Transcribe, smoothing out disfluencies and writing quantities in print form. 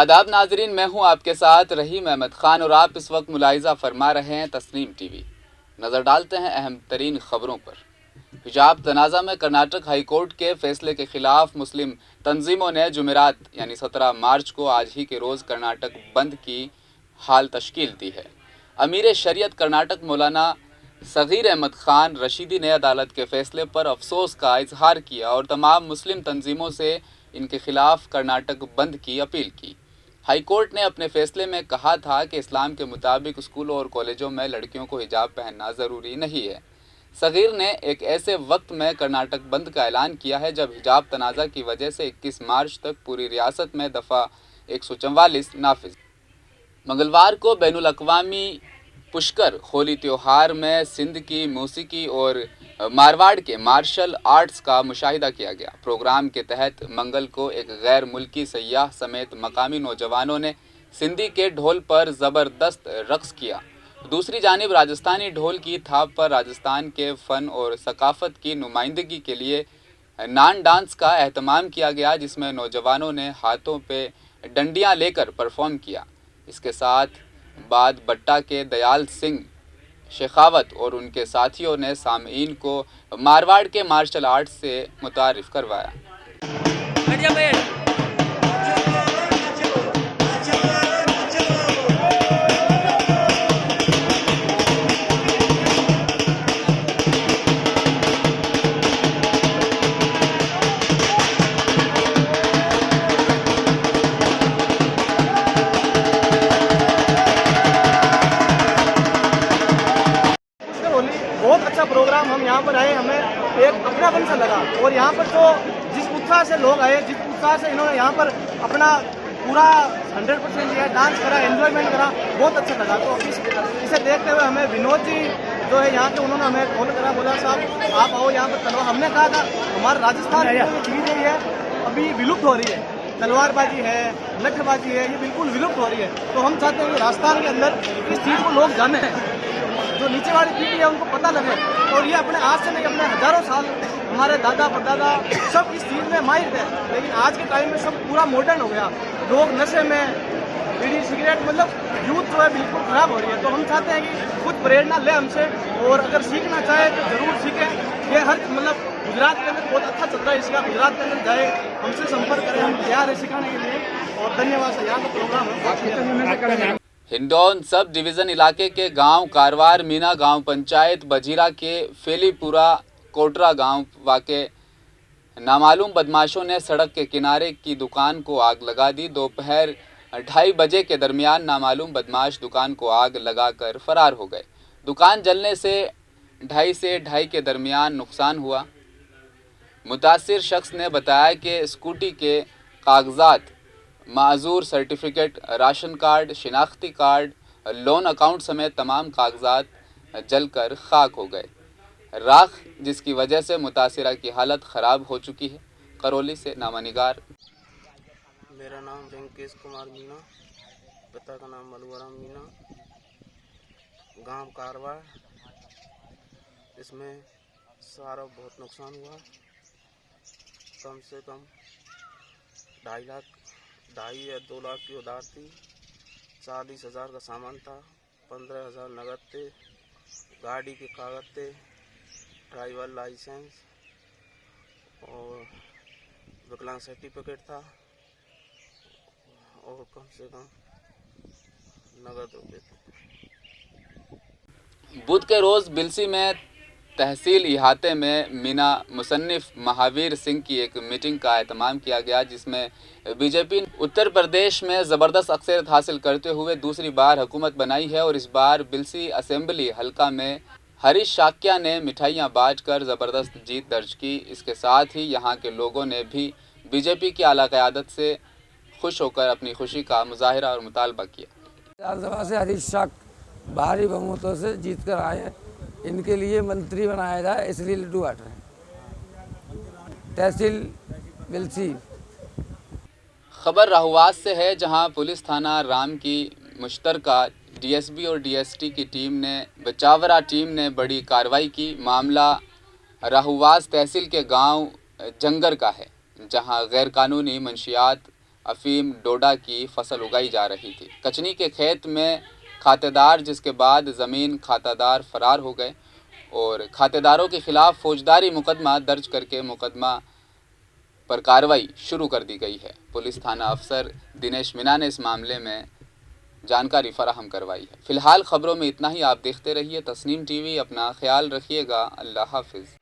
आदाब नाजरीन, मैं हूं आपके साथ रहीम अहमद खान और आप इस वक्त मुलाहिजा फरमा रहे हैं तस्नीम टीवी। नज़र डालते हैं अहम तरीन खबरों पर। हिजाब तनाज़ा में कर्नाटक हाई कोर्ट के फैसले के खिलाफ मुस्लिम तंजीमों ने जुमेरात यानी 17 मार्च को आज ही के रोज़ कर्नाटक बंद की हाल तश्कील दी है। अमीर शरीयत कर्नाटक मौलाना सगीर अहमद खान रशीदी ने अदालत के फैसले पर अफसोस का इजहार किया और तमाम मुस्लिम तंजीमों से इनके खिलाफ कर्नाटक बंद की अपील की। हाई कोर्ट ने अपने फैसले में कहा था कि इस्लाम के मुताबिक स्कूलों और कॉलेजों में लड़कियों को हिजाब पहनना ज़रूरी नहीं है। सगीर ने एक ऐसे वक्त में कर्नाटक बंद का ऐलान किया है जब हिजाब तनाज़ा की वजह से 21 मार्च तक पूरी रियासत में दफ़ा 144 नाफिज। मंगलवार को बैनुल अक़वामी पुष्कर होली त्यौहार में सिंध की मौसीकी और मारवाड़ के मार्शल आर्ट्स का मुशाहिदा किया गया। प्रोग्राम के तहत मंगल को एक गैर मुल्की सयाह समेत मकामी नौजवानों ने सिंधी के ढोल पर ज़बरदस्त रक़्स किया। दूसरी जानिब राजस्थानी ढोल की थाप पर राजस्थान के फ़न और सकाफ़त की नुमाइंदगी के लिए नान डांस का एहतमाम किया गया, जिसमें नौजवानों ने हाथों पे डंडियां लेकर परफॉर्म किया। इसके साथ बाद बट्टा के दयाल सिंह शेखावत और उनके साथियों ने सामीन को मारवाड़ के मार्शल आर्ट से मुतारिफ करवाया। बहुत अच्छा प्रोग्राम, हम यहाँ पर आए, हमें एक अपनापन सा लगा। और यहाँ पर तो जिस उत्साह से लोग आए, जिस उत्साह से इन्होंने यहाँ पर अपना पूरा 100% लिया, डांस करा, एंजॉयमेंट करा, बहुत अच्छा लगा। तो इसे देखते हुए हमें विनोद जी जो है यहाँ के, उन्होंने हमें कॉल करा, बोला साहब आप आओ यहाँ पर तलवार। हमने कहा था हमारा राजस्थान में चीज़ है ये अभी विलुप्त हो रही है, तलवारबाजी है, लठबाजी है, ये बिल्कुल विलुप्त हो रही है। तो हम चाहते हैं कि राजस्थान के अंदर इस चीज़ को लोग जाने, जो नीचे वाली पीढ़ी है उनको पता लगे। और ये अपने आज से नहीं, अपने हजारों साल हमारे दादा परदादा सब इस चीज़ में माहिर थे, लेकिन आज के टाइम में सब पूरा मॉडर्न हो गया। लोग नशे में, बीड़ी सिगरेट, मतलब यूथ जो है बिल्कुल ख़राब हो रही है। तो हम चाहते हैं कि खुद प्रेरणा ले हमसे, और अगर सीखना चाहे तो ज़रूर सीखें। ये हर मतलब गुजरात के अंदर बहुत अच्छा चल रहा है इसका, गुजरात के अंदर जाए, हमसे संपर्क करें, हम तैयार है सिखाने के लिए। और धन्यवाद सर, यहाँ का प्रोग्राम है। हिंडौन सब डिवीज़न इलाके के गांव कारवार मीना गांव पंचायत बजीरा के फेलीपुरा कोटरा गांव वाक़े नामालूम बदमाशों ने सड़क के किनारे की दुकान को आग लगा दी। दोपहर 2:30 बजे के दरमियान नामालूम बदमाश दुकान को आग लगाकर फरार हो गए। दुकान जलने से 2:30 से 2:30 के दरमियान नुकसान हुआ। मुतासिर शख्स ने बताया कि स्कूटी के कागजात, माजूर सर्टिफिकेट, राशन कार्ड, शिनाख्ती कार्ड, लोन अकाउंट समेत तमाम कागजात जलकर खाक हो गए। राख जिसकी वजह से मुतासिरा की हालत ख़राब हो चुकी है। करौली से नामानिगार। मेरा नाम वेंकेश कुमार मीना, पिता का नाम मलुआराम मीना, गांव कारवार। इसमें सारा बहुत नुकसान हुआ, कम से कम 2.5 या 2 लाख की उधार थी, 40,000 का सामान था, 15,000 नगद थे, गाड़ी के कागज थे, ड्राइवर लाइसेंस और विकलांग सर्टिफिकेट था, और कम से कम नगद रुपये थे। बुध के रोज़ बिलसी में तहसील इहाते में मीना मुसन्निफ महावीर सिंह की एक मीटिंग का एहतमाम किया गया, जिसमें बीजेपी उत्तर प्रदेश में ज़बरदस्त अक्सरियत हासिल करते हुए दूसरी बार हुकूमत बनाई है। और इस बार बिलसी असेंबली हल्का में हरीश शाक्या ने मिठाइयाँ बांटकर ज़बरदस्त जीत दर्ज की। इसके साथ ही यहाँ के लोगों ने भी बीजेपी की आला क़यादत से खुश होकर अपनी खुशी का मुजाहिरा और मुतालबा किया। विधानसभा से हरीश शाक भारी बहुमतों से जीत कर आए हैं, इनके लिए मंत्री बनाया जाए, इसलिए लड्डू बांट रहे हैं। तहसील बिलसी। खबर राहुवास से है, जहां पुलिस थाना राम की मुश्तरका डीएसबी और डीएसटी की टीम ने बचावरा टीम ने बड़ी कार्रवाई की। मामला राहुवास तहसील के गांव जंगर का है, जहां गैरकानूनी मंशियात अफीम डोडा की फसल उगाई जा रही थी। कचनी के खेत में खातेदार, जिसके बाद ज़मीन खातादार फरार हो गए और खातेदारों के खिलाफ फौजदारी मुकदमा दर्ज करके मुकदमा पर कार्रवाई शुरू कर दी गई है। पुलिस थाना अफसर दिनेश मीना ने इस मामले में जानकारी फराहम करवाई है। फिलहाल खबरों में इतना ही। आप देखते रहिए तस्नीम टीवी। अपना ख्याल रखिएगा। अल्लाह हाफिज़।